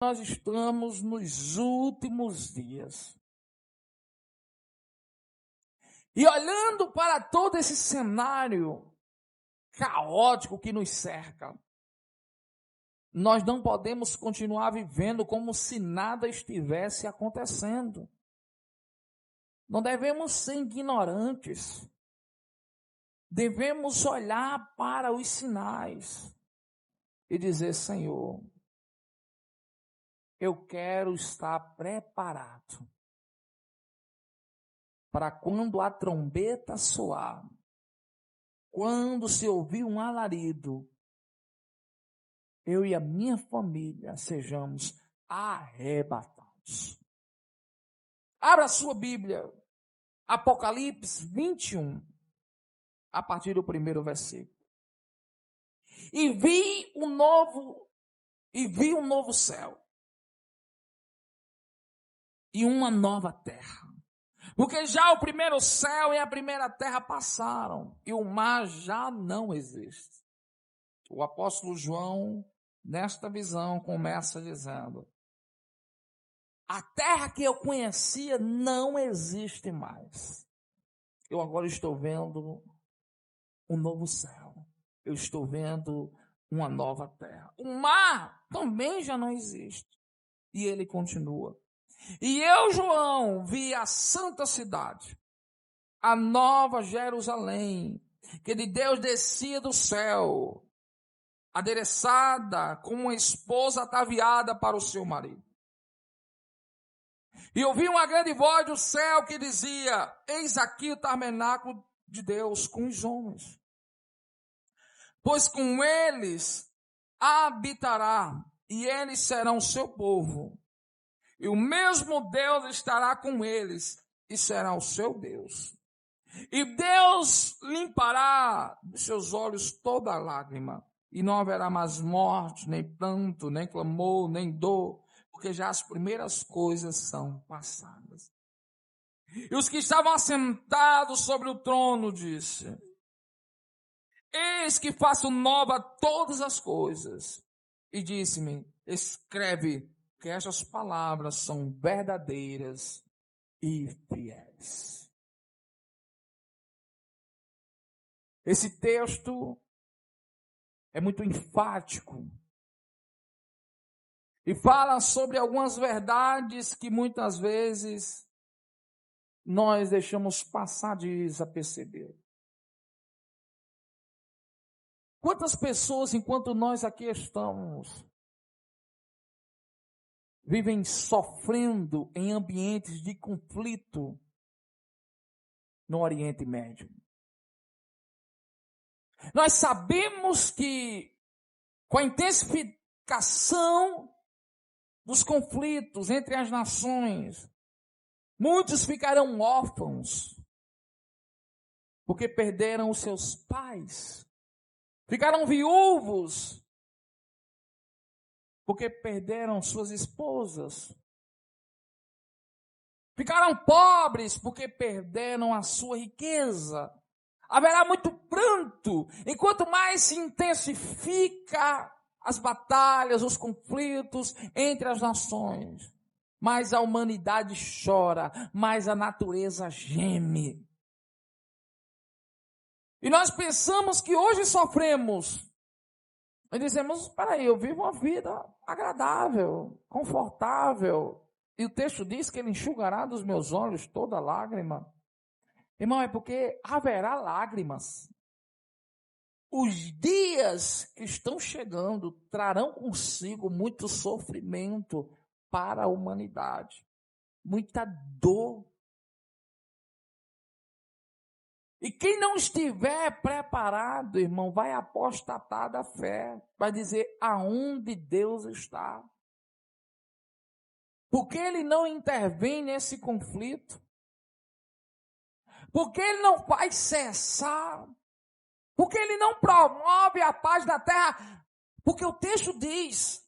nós estamos nos últimos dias. E olhando para todo esse cenário caótico que nos cerca, nós não podemos continuar vivendo como se nada estivesse acontecendo. Não devemos ser ignorantes. Devemos olhar para os sinais e dizer: Senhor, eu quero estar preparado para quando a trombeta soar, quando se ouvir um alarido, eu e a minha família sejamos arrebatados. Abra a sua Bíblia, Apocalipse 21, a partir do primeiro versículo. E vi um novo céu e uma nova terra. Porque já o primeiro céu e a primeira terra passaram e o mar já não existe. O apóstolo João, nesta visão, começa dizendo: a terra que eu conhecia não existe mais. Eu agora estou vendo um novo céu. Eu estou vendo uma nova terra. O mar também já não existe. E ele continua: e eu, João, vi a santa cidade, a nova Jerusalém, que de Deus descia do céu, adereçada como uma esposa ataviada para o seu marido. E ouvi uma grande voz do céu que dizia: eis aqui o tabernáculo de Deus com os homens, pois com eles habitará, e eles serão seu povo. E o mesmo Deus estará com eles e será o seu Deus. E Deus limpará dos seus olhos toda lágrima. E não haverá mais morte, nem pranto, nem clamor, nem dor, porque já as primeiras coisas são passadas. E os que estavam assentados sobre o trono disse: eis que faço nova todas as coisas. E disse-me: escreve, que estas palavras são verdadeiras e fiéis. Esse texto é muito enfático e fala sobre algumas verdades que muitas vezes nós deixamos passar desapercebido. Quantas pessoas, enquanto nós aqui estamos, vivem sofrendo em ambientes de conflito no Oriente Médio? Nós sabemos que, com a intensificação dos conflitos entre as nações, muitos ficarão órfãos, porque perderam os seus pais. Ficaram viúvos, porque perderam suas esposas. Ficaram pobres porque perderam a sua riqueza. Haverá muito pranto, enquanto mais se intensifica as batalhas, os conflitos entre as nações, mais a humanidade chora, mais a natureza geme. E nós pensamos que hoje sofremos. E dizemos: espera aí, eu vivo uma vida agradável, confortável. E o texto diz que ele enxugará dos meus olhos toda lágrima. Irmão, é porque haverá lágrimas. Os dias que estão chegando trarão consigo muito sofrimento para a humanidade. Muita dor. E quem não estiver preparado, irmão, vai apostatar da fé. Vai dizer: aonde Deus está? Por que ele não intervém nesse conflito? Por que ele não faz cessar? Por que ele não promove a paz na terra? Porque o texto diz: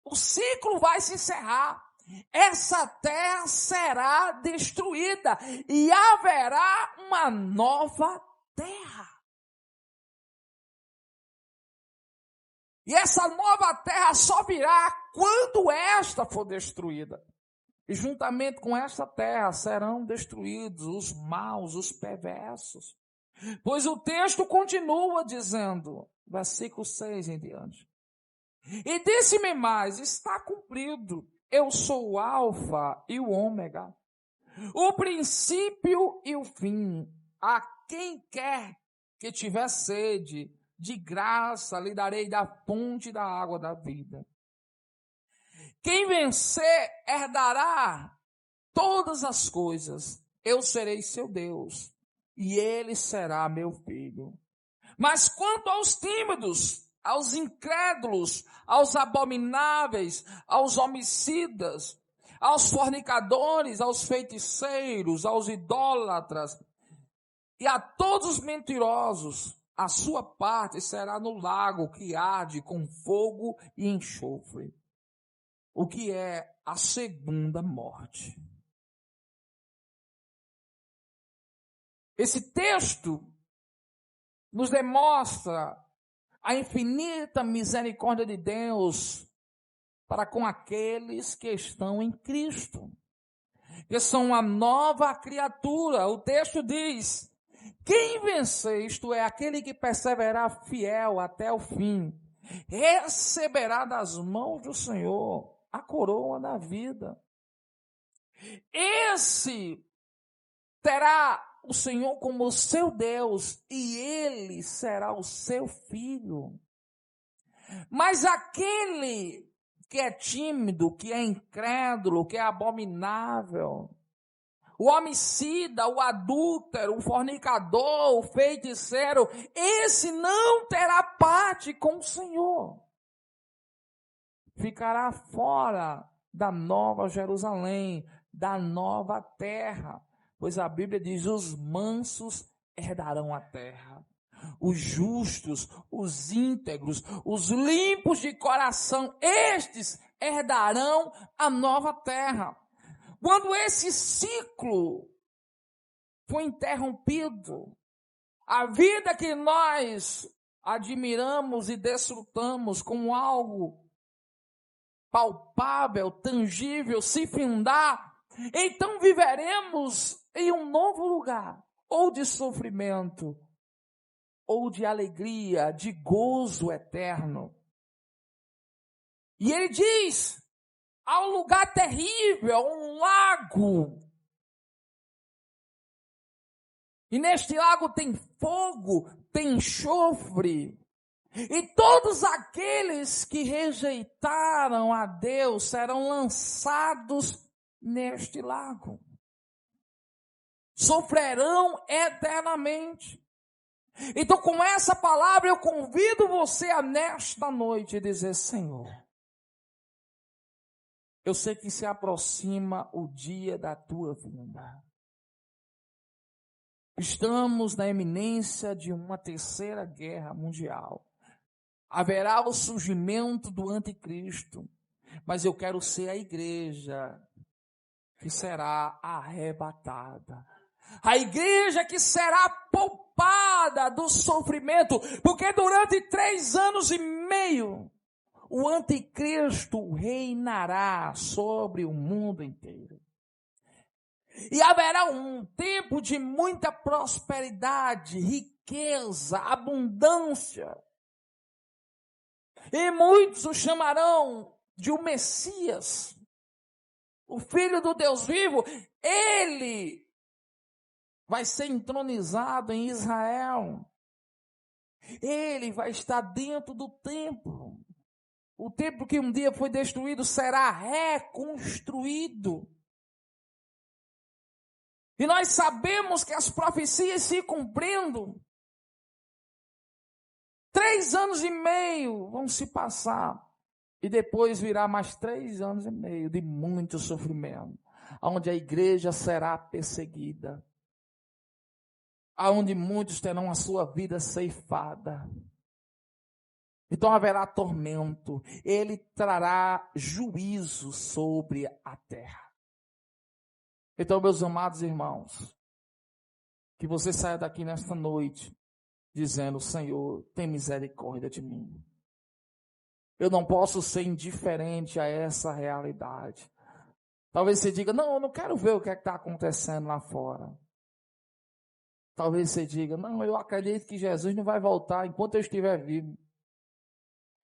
o ciclo vai se encerrar. Essa terra será destruída e haverá uma nova terra. E essa nova terra só virá quando esta for destruída. E juntamente com esta terra serão destruídos os maus, os perversos. Pois o texto continua dizendo, versículo 6 em diante. E disse-me mais, está cumprido, eu sou o alfa e o ômega, o princípio e o fim. A quem quer que tiver sede, de graça lhe darei da fonte da água da vida. Quem vencer herdará todas as coisas, eu serei seu Deus, e ele será meu filho. Mas quanto aos tímidos, aos incrédulos, aos abomináveis, aos homicidas, aos fornicadores, aos feiticeiros, aos idólatras e a todos os mentirosos, a sua parte será no lago que arde com fogo e enxofre, o que é a segunda morte. Esse texto nos demonstra a infinita misericórdia de Deus para com aqueles que estão em Cristo, que são uma nova criatura. O texto diz, quem vencer, isto é, aquele que perseverar fiel até o fim, receberá das mãos do Senhor a coroa da vida. Esse terá o Senhor como seu Deus e ele será o seu filho. Mas aquele que é tímido, que é incrédulo, que é abominável, o homicida, o adúltero, o fornicador, o feiticeiro, esse não terá parte com o Senhor. Ficará fora da nova Jerusalém, da nova terra. Pois a Bíblia diz, os mansos herdarão a terra. Os justos, os íntegros, os limpos de coração, estes herdarão a nova terra. Quando esse ciclo foi interrompido, a vida que nós admiramos e desfrutamos como algo palpável, tangível, se findar, então viveremos em um novo lugar, ou de sofrimento, ou de alegria, de gozo eterno. E ele diz, há um lugar terrível, um lago. E neste lago tem fogo, tem enxofre. E todos aqueles que rejeitaram a Deus serão lançados neste lago. Sofrerão eternamente. Então, com essa palavra, eu convido você a nesta noite dizer, Senhor, eu sei que se aproxima o dia da tua vinda. Estamos na iminência de uma terceira guerra mundial. Haverá o surgimento do anticristo, mas eu quero ser a igreja que será arrebatada. A igreja que será poupada do sofrimento, porque durante 3 anos e meio, o anticristo reinará sobre o mundo inteiro. E haverá um tempo de muita prosperidade, riqueza, abundância. E muitos o chamarão de um Messias, o Filho do Deus vivo. Ele vai ser entronizado em Israel. Ele vai estar dentro do templo. O templo que um dia foi destruído será reconstruído. E nós sabemos que as profecias se cumprindo. 3 anos e meio vão se passar. E depois virá mais 3 anos e meio de muito sofrimento. Onde a igreja será perseguida. Onde muitos terão a sua vida ceifada. Então haverá tormento. Ele trará juízo sobre a terra. Então, meus amados irmãos, que você saia daqui nesta noite dizendo, Senhor, tem misericórdia de mim. Eu não posso ser indiferente a essa realidade. Talvez você diga, não, eu não quero ver o que é que está acontecendo lá fora. Talvez você diga, não, eu acredito que Jesus não vai voltar enquanto eu estiver vivo.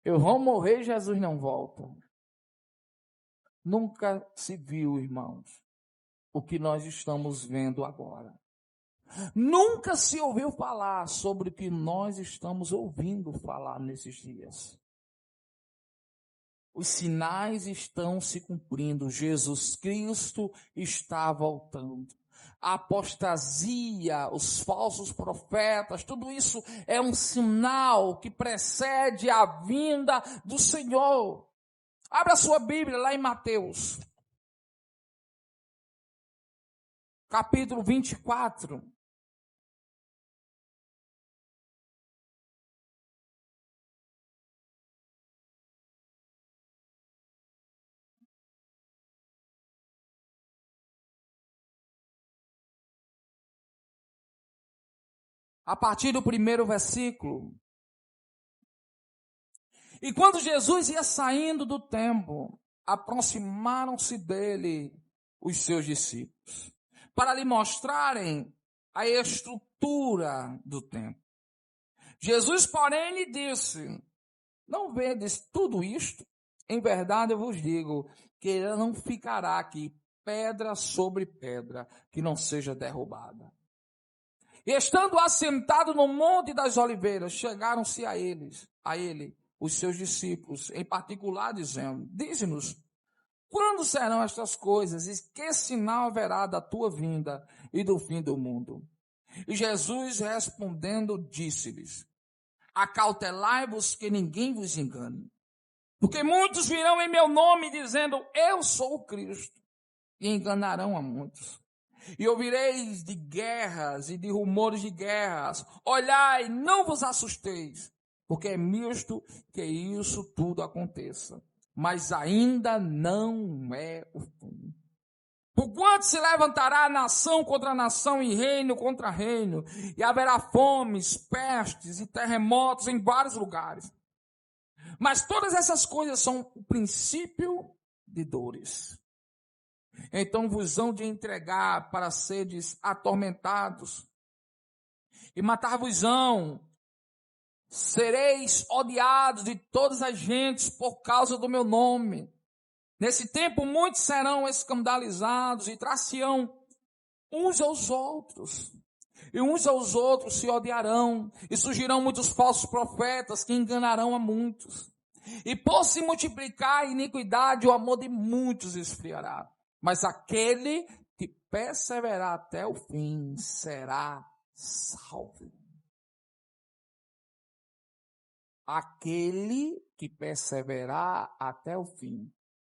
Eu vou morrer e Jesus não volta. Nunca se viu, irmãos, o que nós estamos vendo agora. Nunca se ouviu falar sobre o que nós estamos ouvindo falar nesses dias. Os sinais estão se cumprindo. Jesus Cristo está voltando. A apostasia, os falsos profetas, tudo isso é um sinal que precede a vinda do Senhor. Abra sua Bíblia lá em Mateus, capítulo 24. A partir do primeiro versículo. E quando Jesus ia saindo do templo, aproximaram-se dele os seus discípulos, para lhe mostrarem a estrutura do templo. Jesus, porém, lhe disse, não vedes tudo isto? Em verdade eu vos digo, que não ficará aqui pedra sobre pedra, que não seja derrubada. E estando assentado no Monte das Oliveiras, chegaram-se a ele, os seus discípulos, em particular, dizendo, dize-nos, quando serão estas coisas, e que sinal haverá da tua vinda e do fim do mundo? E Jesus respondendo, disse-lhes, acautelai-vos que ninguém vos engane, porque muitos virão em meu nome, dizendo, eu sou o Cristo, e enganarão a muitos. E ouvireis de guerras e de rumores de guerras. Olhai, não vos assusteis, porque é misto que isso tudo aconteça. Mas ainda não é o fim. Porquanto se levantará nação contra nação e reino contra reino, e haverá fomes, pestes e terremotos em vários lugares. Mas todas essas coisas são o princípio de dores. Então vos hão de entregar para seres atormentados, e matar-vos-ão. Sereis odiados de todas as gentes por causa do meu nome. Nesse tempo muitos serão escandalizados e trair-se-ão uns aos outros. E uns aos outros se odiarão, e surgirão muitos falsos profetas que enganarão a muitos. E por se multiplicar a iniquidade, o amor de muitos esfriará. Mas aquele que perseverar até o fim será salvo. Aquele que perseverar até o fim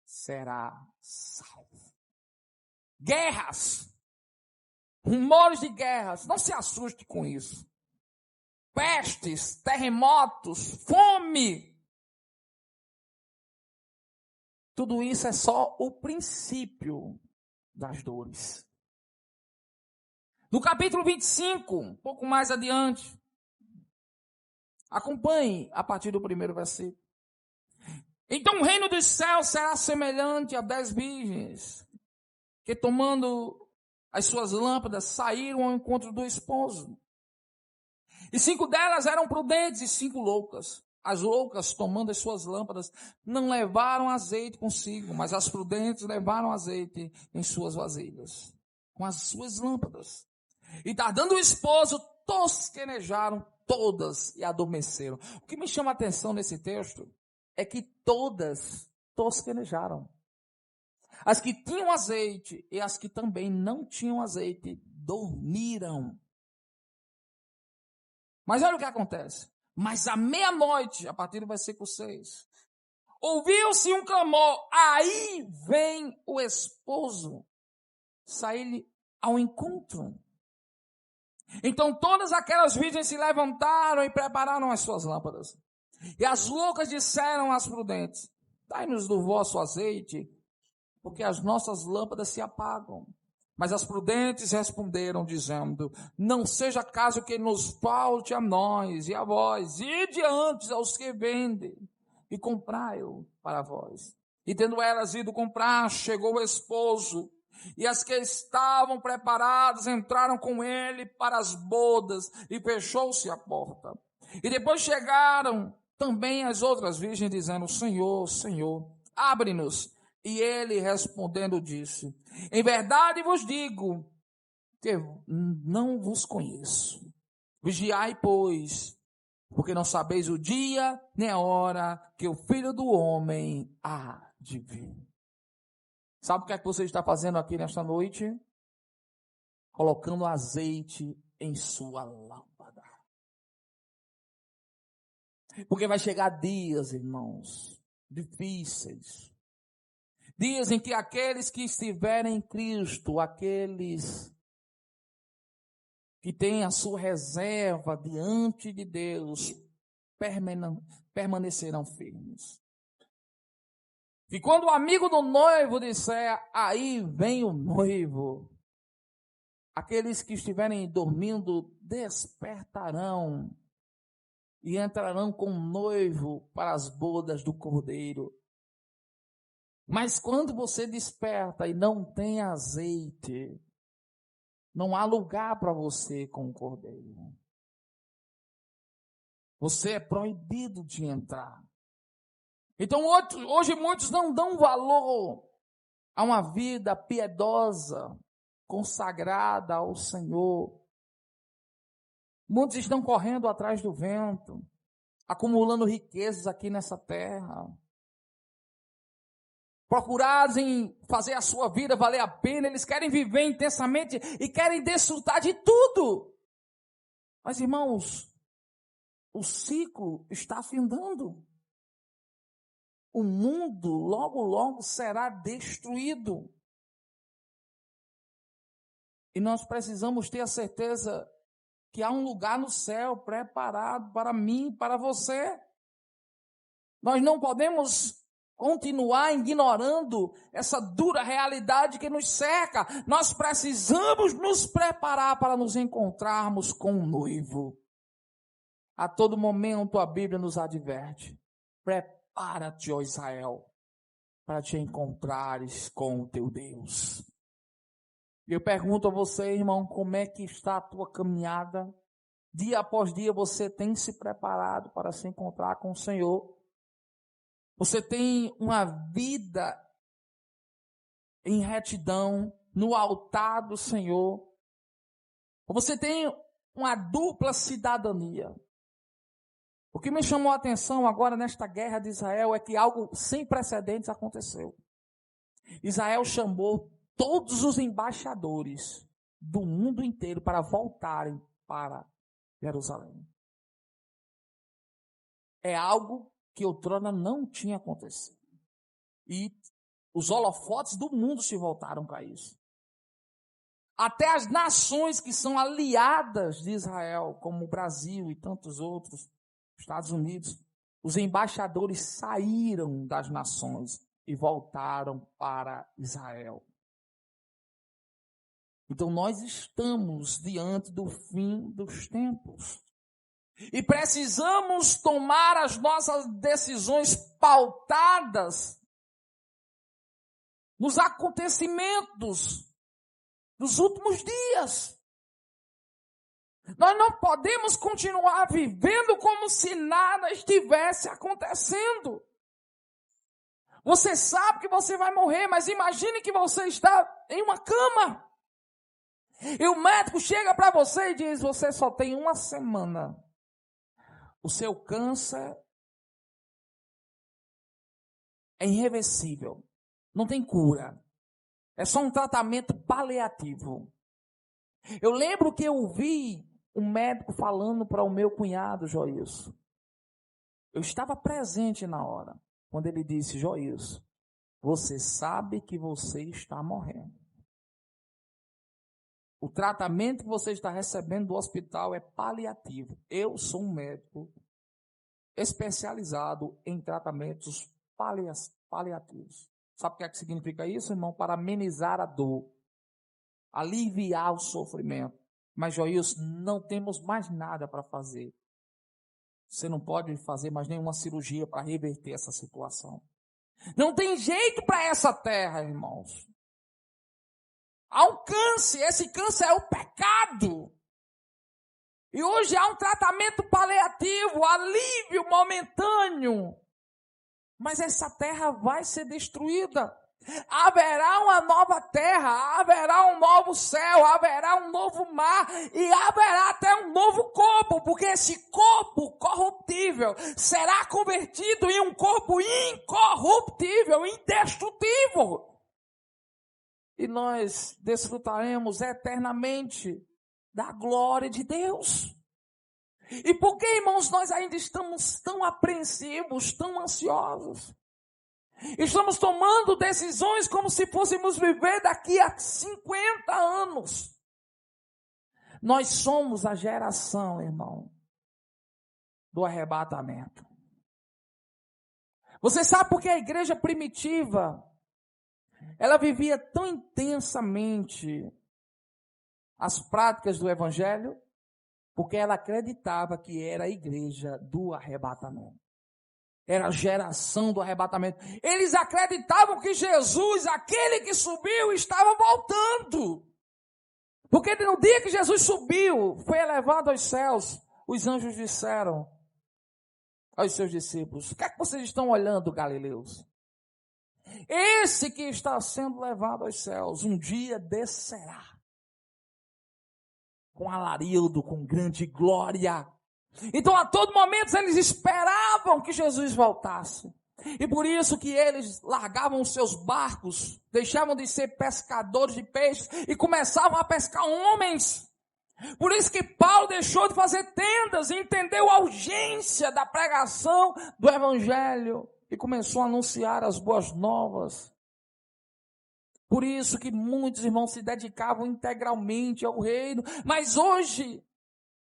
será salvo. Guerras, rumores de guerras, não se assuste com isso. Pestes, terremotos, fome. Tudo isso é só o princípio das dores. No capítulo 25, um pouco mais adiante, acompanhe a partir do primeiro versículo. Então o reino dos céus será semelhante a 10 virgens, que tomando as suas lâmpadas saíram ao encontro do esposo. E 5 delas eram prudentes e 5 loucas. As loucas, tomando as suas lâmpadas, não levaram azeite consigo, mas as prudentes levaram azeite em suas vasilhas, com as suas lâmpadas. E tardando o esposo, tosquenejaram todas e adormeceram. O que me chama a atenção nesse texto é que todas tosquenejaram. As que tinham azeite e as que também não tinham azeite dormiram. Mas olha o que acontece. Mas à meia-noite, a partir do versículo 6, ouviu-se um clamor, aí vem o esposo sair ao encontro. Então todas aquelas virgens se levantaram e prepararam as suas lâmpadas. E as loucas disseram às prudentes, dai-nos do vosso azeite, porque as nossas lâmpadas se apagam. Mas as prudentes responderam, dizendo, não seja caso que nos falte a nós e a vós, e diante aos que vendem, e comprai-o para vós. E tendo elas ido comprar, chegou o esposo, e as que estavam preparadas entraram com ele para as bodas, e fechou-se a porta. E depois chegaram também as outras virgens, dizendo: Senhor, Senhor, abre-nos. E ele respondendo disse: em verdade vos digo que não vos conheço. Vigiai, pois, porque não sabeis o dia nem a hora que o Filho do Homem há de vir. Sabe o que é que você está fazendo aqui nesta noite? Colocando azeite em sua lâmpada. Porque vai chegar dias, irmãos, difíceis. Dias em que aqueles que estiverem em Cristo, aqueles que têm a sua reserva diante de Deus, permanecerão firmes. E quando o amigo do noivo disser: aí vem o noivo, aqueles que estiverem dormindo despertarão e entrarão com o noivo para as bodas do Cordeiro. Mas quando você desperta e não tem azeite, não há lugar para você com o Cordeiro. Você é proibido de entrar. Então hoje muitos não dão valor a uma vida piedosa, consagrada ao Senhor. Muitos estão correndo atrás do vento, acumulando riquezas aqui nessa terra. Procurados em fazer a sua vida valer a pena, eles querem viver intensamente e querem desfrutar de tudo. Mas, irmãos, o ciclo está findando. O mundo logo, logo será destruído. E nós precisamos ter a certeza que há um lugar no céu preparado para mim e para você. Nós não podemos continuar ignorando essa dura realidade que nos cerca. Nós precisamos nos preparar para nos encontrarmos com o noivo. A todo momento a Bíblia nos adverte: prepara-te, ó Israel, para te encontrares com o teu Deus. Eu pergunto a você, irmão, como é que está a tua caminhada? Dia após dia você tem se preparado para se encontrar com o Senhor? Você tem uma vida em retidão no altar do Senhor? Ou você tem uma dupla cidadania? O que me chamou a atenção agora nesta guerra de Israel é que algo sem precedentes aconteceu. Israel chamou todos os embaixadores do mundo inteiro para voltarem para Jerusalém. É algo que outrora não tinha acontecido. E os holofotes do mundo se voltaram para isso. Até as nações que são aliadas de Israel, como o Brasil e tantos outros, Estados Unidos, os embaixadores saíram das nações e voltaram para Israel. Então nós estamos diante do fim dos tempos. E precisamos tomar as nossas decisões pautadas nos acontecimentos dos últimos dias. Nós não podemos continuar vivendo como se nada estivesse acontecendo. Você sabe que você vai morrer, mas imagine que você está em uma cama. E o médico chega para você e diz: você só tem uma semana. O seu câncer é irreversível. Não tem cura. É só um tratamento paliativo. Eu lembro que eu ouvi um médico falando para o meu cunhado, Joilson. Eu estava presente na hora, quando ele disse: Joilson, você sabe que você está morrendo. O tratamento que você está recebendo do hospital é paliativo. Eu sou um médico especializado em tratamentos paliativos. Sabe o que é que significa isso, irmão? Para amenizar a dor, aliviar o sofrimento. Mas, Joilson, não temos mais nada para fazer. Você não pode fazer mais nenhuma cirurgia para reverter essa situação. Não tem jeito para essa terra, irmãos. Há um câncer, esse câncer é o pecado. E hoje há um tratamento paliativo, alívio momentâneo. Mas essa terra vai ser destruída. Haverá uma nova terra, haverá um novo céu, haverá um novo mar e haverá até um novo corpo, porque esse corpo corruptível será convertido em um corpo incorruptível, indestrutível. E nós desfrutaremos eternamente da glória de Deus. E por que, irmãos, nós ainda estamos tão apreensivos, tão ansiosos? Estamos tomando decisões como se fôssemos viver daqui a 50 anos. Nós somos a geração, irmão, do arrebatamento. Você sabe por que a igreja primitiva, ela vivia tão intensamente as práticas do evangelho? Porque ela acreditava que era a igreja do arrebatamento. Era a geração do arrebatamento. Eles acreditavam que Jesus, aquele que subiu, estava voltando. Porque no dia que Jesus subiu, foi elevado aos céus, os anjos disseram aos seus discípulos: o que é que vocês estão olhando, galileus? Esse que está sendo levado aos céus, um dia descerá com alarido, com grande glória. Então, a todo momento, eles esperavam que Jesus voltasse. E por isso que eles largavam os seus barcos, deixavam de ser pescadores de peixes e começavam a pescar homens. Por isso que Paulo deixou de fazer tendas e entendeu a urgência da pregação do evangelho e começou a anunciar as boas novas. Por isso que muitos irmãos se dedicavam integralmente ao reino, mas hoje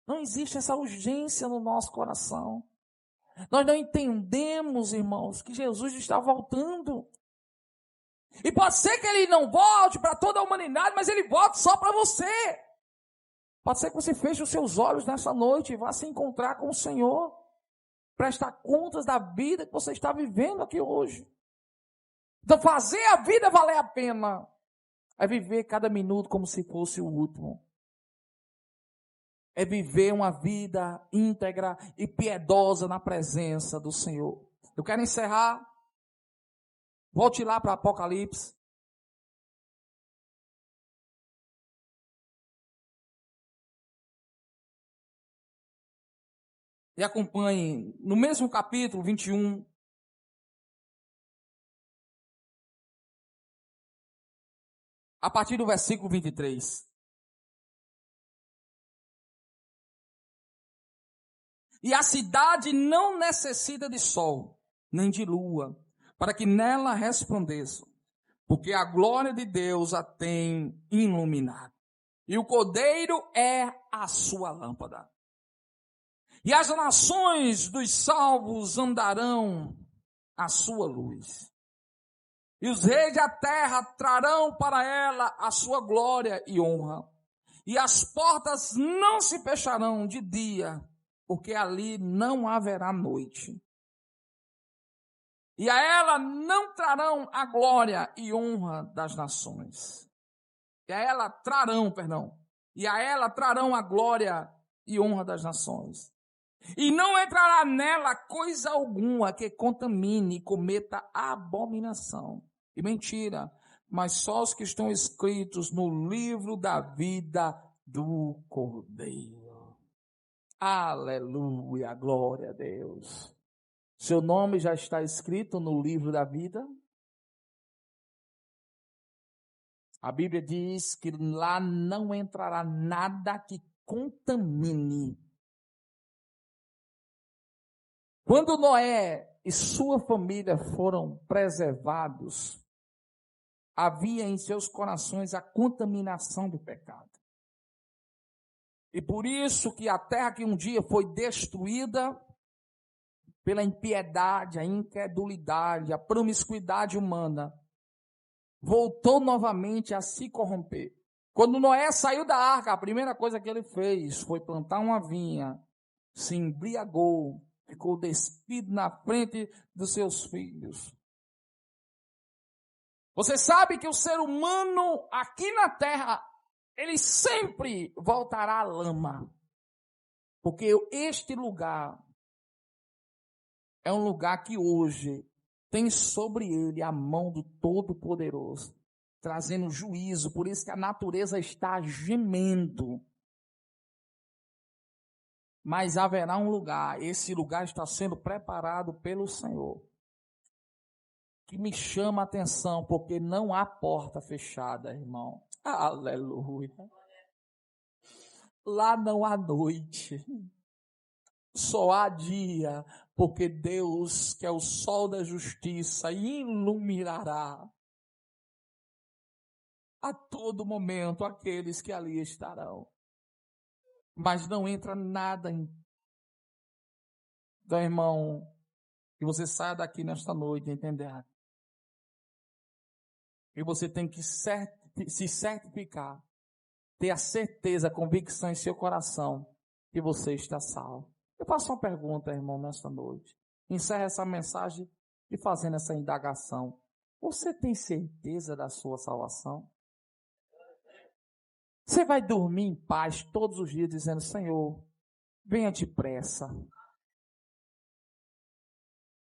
não existe essa urgência no nosso coração. Nós não entendemos, irmãos, que Jesus está voltando. E pode ser que ele não volte para toda a humanidade, mas ele volte só para você. Pode ser que você feche os seus olhos nessa noite e vá se encontrar com o Senhor. Prestar contas da vida que você está vivendo aqui hoje. Então fazer a vida valer a pena é viver cada minuto como se fosse o último. É viver uma vida íntegra e piedosa na presença do Senhor. Eu quero encerrar. Volte lá para Apocalipse. E acompanhe no mesmo capítulo 21. A partir do versículo 23. E a cidade não necessita de sol, nem de lua, para que nela resplandeça, porque a glória de Deus a tem iluminado. E o Cordeiro é a sua lâmpada. E as nações dos salvos andarão à sua luz. E os reis da terra trarão para ela a sua glória e honra. E as portas não se fecharão de dia, porque ali não haverá noite. E a ela não trarão a glória e honra das nações. E a ela trarão a glória e honra das nações. E não entrará nela coisa alguma que contamine e cometa abominação. E mentira, mas só os que estão escritos no livro da vida do Cordeiro. Aleluia, glória a Deus. Seu nome já está escrito no livro da vida? A Bíblia diz que lá não entrará nada que contamine. Quando Noé e sua família foram preservados, havia em seus corações a contaminação do pecado. E por isso que a terra que um dia foi destruída pela impiedade, a incredulidade, a promiscuidade humana, voltou novamente a se corromper. Quando Noé saiu da arca, a primeira coisa que ele fez foi plantar uma vinha se embriagou, ficou despido na frente dos seus filhos. Você sabe que o ser humano aqui na terra, ele sempre voltará à lama. Porque este lugar é um lugar que hoje tem sobre ele a mão do Todo-Poderoso, trazendo juízo. Por isso que a natureza está gemendo. Mas haverá um lugar, esse lugar está sendo preparado pelo Senhor, que me chama a atenção, porque não há porta fechada, irmão. Aleluia. Lá não há noite, só há dia, porque Deus, que é o sol da justiça, iluminará a todo momento aqueles que ali estarão. Mas não entra nada em... Então, irmão, que você saia daqui nesta noite, entender? E você tem que se certificar, ter a certeza, a convicção em seu coração que você está salvo. Eu faço uma pergunta, irmão, nesta noite. Encerra essa mensagem e fazendo essa indagação. Você tem certeza da sua salvação? Você vai dormir em paz todos os dias dizendo, Senhor, venha depressa.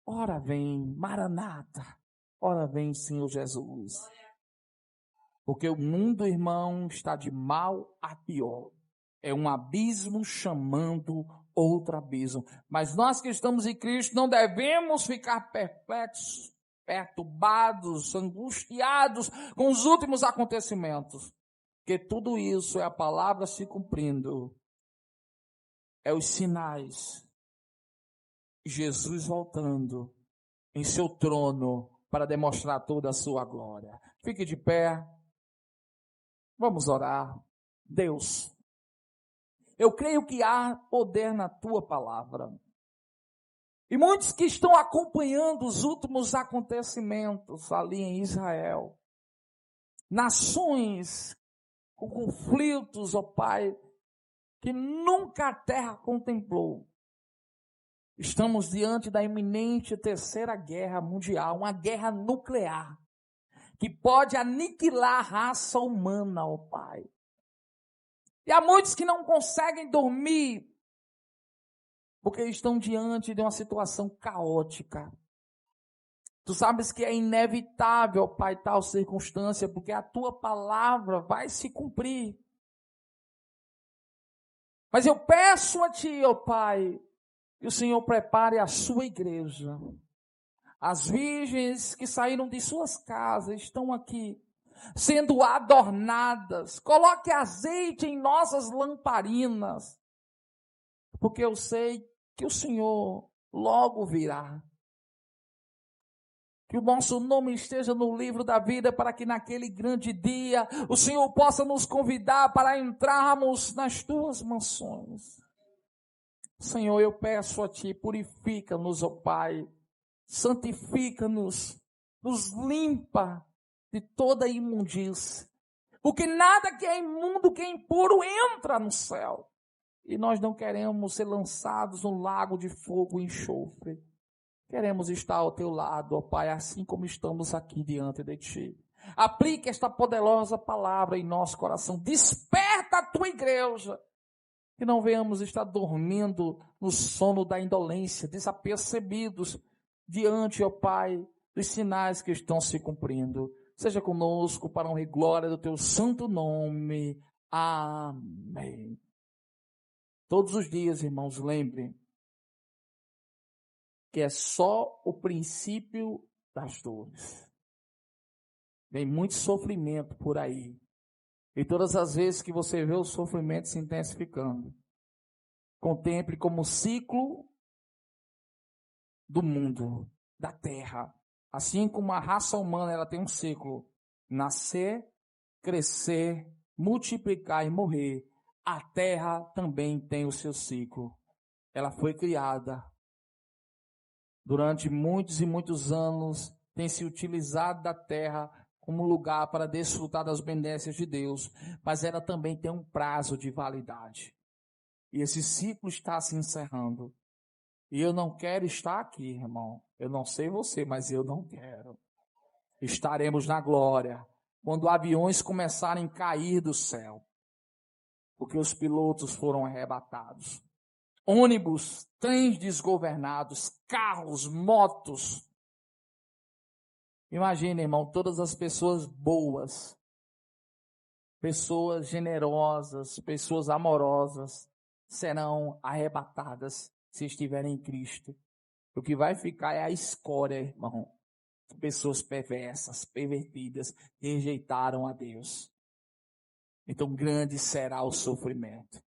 Ora vem, Maranata. Ora vem, Senhor Jesus. Porque o mundo, irmão, está de mal a pior. É um abismo chamando outro abismo. Mas nós que estamos em Cristo não devemos ficar perplexos, perturbados, angustiados com os últimos acontecimentos. Porque tudo isso é a palavra se cumprindo. É os sinais. Jesus voltando em seu trono para demonstrar toda a sua glória. Fique de pé. Vamos orar. Deus, eu creio que há poder na tua palavra. E muitos que estão acompanhando os últimos acontecimentos ali em Israel, nações com conflitos, ó Pai, que nunca a terra contemplou. Estamos diante da iminente terceira guerra mundial, uma guerra nuclear, que pode aniquilar a raça humana, ó Pai. E há muitos que não conseguem dormir, porque estão diante de uma situação caótica. Tu sabes que é inevitável, Pai, tal circunstância, porque a tua palavra vai se cumprir. Mas eu peço a ti, ó Pai, que o Senhor prepare a sua igreja. As virgens que saíram de suas casas estão aqui, sendo adornadas. Coloque azeite em nossas lamparinas, porque eu sei que o Senhor logo virá. Que o nosso nome esteja no livro da vida, para que naquele grande dia o Senhor possa nos convidar para entrarmos nas tuas mansões. Senhor, eu peço a ti, purifica-nos, ó Pai, santifica-nos, nos limpa de toda imundícia, porque nada que é imundo, que é impuro, entra no céu, e nós não queremos ser lançados no lago de fogo e enxofre. Queremos estar ao teu lado, ó Pai, assim como estamos aqui diante de ti. Aplique esta poderosa palavra em nosso coração, desperta a tua igreja, que não venhamos estar dormindo no sono da indolência, desapercebidos diante, ó Pai, dos sinais que estão se cumprindo. Seja conosco para a honra e glória do teu santo nome. Amém. Todos os dias, irmãos, lembrem que é só o princípio das dores. Vem muito sofrimento por aí. E todas as vezes que você vê o sofrimento se intensificando, contemple como ciclo do mundo, da terra. Assim como a raça humana ela tem um ciclo: nascer, crescer, multiplicar e morrer. A terra também tem o seu ciclo. Ela foi criada. Durante muitos e muitos anos, tem se utilizado da terra como lugar para desfrutar das benécias de Deus, mas ela também tem um prazo de validade. E esse ciclo está se encerrando. E eu não quero estar aqui, irmão. Eu não sei você, mas eu não quero. Estaremos na glória quando aviões começarem a cair do céu, porque os pilotos foram arrebatados. Ônibus, trens desgovernados, carros, motos. Imagina, irmão, todas as pessoas boas, pessoas generosas, pessoas amorosas serão arrebatadas se estiverem em Cristo. O que vai ficar é a escória, irmão. Pessoas perversas, pervertidas, rejeitaram a Deus. Então grande será o sofrimento.